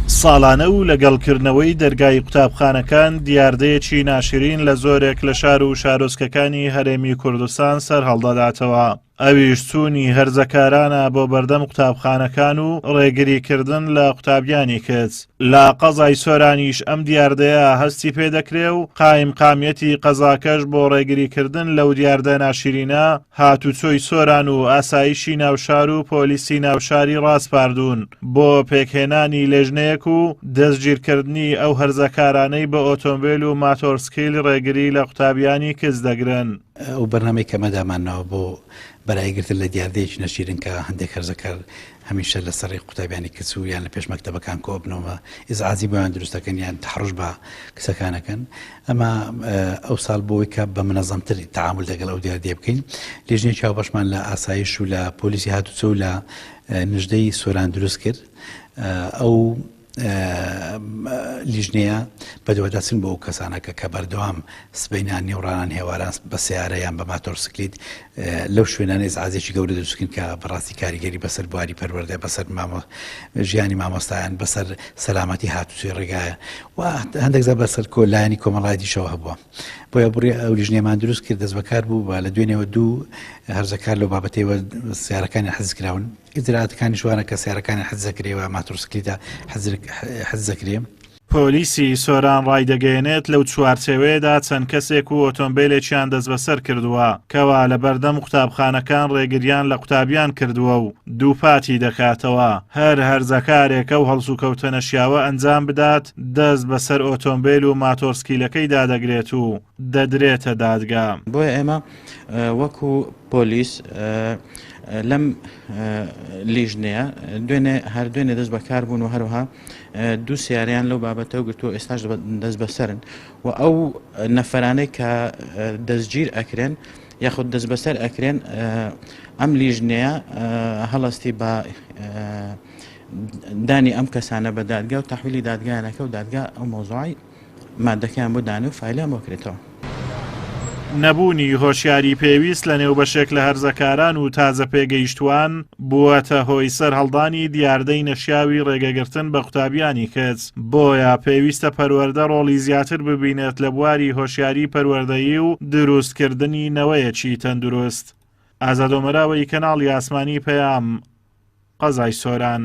ساڵانە و لەگەڵکردنەوەی دەرگای قوتابخانەکان دیاردەیەکی ناشرین لە زۆرێک لە شار و شارۆچکەکانی هەرێمی کوردستان سەر هەڵدەداتەوە. ئەویش چوونی هەرزەکارانە بۆ بەردەم قوتابخانەکان و ڕێگریکردن لە قوتابیانی کچ. لە قەزای سۆرانیش ئەم دیاردەیە هەستی پێدەکرێ و قایمقامیەتی قەزاکەش بۆ ڕێگریکردن لەو دیاردە ناشرینە هاتوچۆی سۆران و ئاسایشی ناوشار و پۆلیسی ناوشاری ڕاستپاردوون بۆ پێکهێنانی لێژنەیەک و دەستگیرکردنی ئەو هەرزەکارانەی بە ئۆتۆمبیل و ماتۆرسکیل ڕێگری لە قوتابیانی کچ دەگرن. ئەو بەرنامەی کەمەدامانەوە بۆ بەرایگرتن لە دیاردەیەکی نەشیرن کە هەندێک هەرزەکار هەمیشە لە سەری قوتابیانی کچ و یان لە پێش مەکتەبەکان کۆبنەوە ئیزعاجی بۆیان دروستەکەن یان تەحڕش بە کچەکانەکەن. ئەمە ئەو ساڵ بۆی کە بە منەظەمتر تعامل لەگەڵ ئەو دیاردەیە بکەین. لێژنەی چاوبەشمان لە ئاسایش و لە پۆلیسی هاتوچۆ و لە نژدەی سۆران دروست کرد. ئەو لیژنەیە بەدواداچن بۆ ئەو کەسانەکە کە بەردەوام سبەینان نێوڕانان هێواران بە سیارە یان بە ماتۆرسکلیت لەو شوێنانە ئیزعاجێکی گەورە دروستکن کە بەڕاستی کاریگەری بەسەر بواری پەروەردە بەسەر ژیانی مامۆستایان بەسەر سەلامەتی هاتوچۆی ڕێگایە و هەندێک زە بەسەر کۆلایانی کۆمەڵای دیشەوە هەبووە. بۆیە بڕێ ئەو لیژنەیەمان دروست کرد دەست بەکار بوو لە دوێنێەوە دوو هەرزەکار لەو بابەتەوە سیارەکانی حەزکراون ئیجرعاتەکانی شوانە کە سیارەکانی حەزەکرێەوە ماتۆرسکلیتە حەزەکرێ. پۆلیسی سۆران ڕایدەگەیەنێت لەو چوارچێوەیەدا چەند کەسێک و ئۆتۆمبیلێکیان دەست بەسەر کردووە کەوا لە بەردەم قوتابخانەکان ڕێگریان لە قوتابیان کردووە و دووپاتی دەکاتەوە. هەر هەرزەکارێکە و هەڵسوکەوتە نەشیاوە ئەنجام بدات دەست بەسەر ئۆتۆمبیل و ماتۆرسکیلەکەی دادەگرێت و دەدرێتە دادگا. بۆیە ئێمە وەکو پۆلیس لەم لیژنەیە هەر دوێنێ دەست بەکار بوون و هەروها دوو سیاریان لەو بابەتە و گرتو ئێستاش دەست بەسەرن و ئەو نەفەرانەی کە دەستگیر ئەکرێن یاخود دەست بەسەر ئەکرێن ئەم لیژنەیە هەڵستی بە دانی ئەم کەسانە بە دادگا و تەحویلی دادگایانەکە و دادگا ئەو مۆزوعی مادەکەیان بۆ دانێ و فایلیان بۆ کرێتەوە. نەبوونی هۆشیاری پێویست لە نێو بەشێک لە هەرزەکاران و تازە پێگەیشتوان بووەتە هۆی سەرهەڵدانی دیاردەی نەشیاوی ڕێگەگرتن بە قوتابیانی کچ. بۆیە پێویستە پەروەردە ڕۆڵی زیاتر ببینێت لە بواری هۆشیاری پەروەردەیی و دروستکردنی نەوەیەکی تەندروست. ئازادۆمەراوەی کەناڵی ئاسمانی پەیام، قەزای سۆران.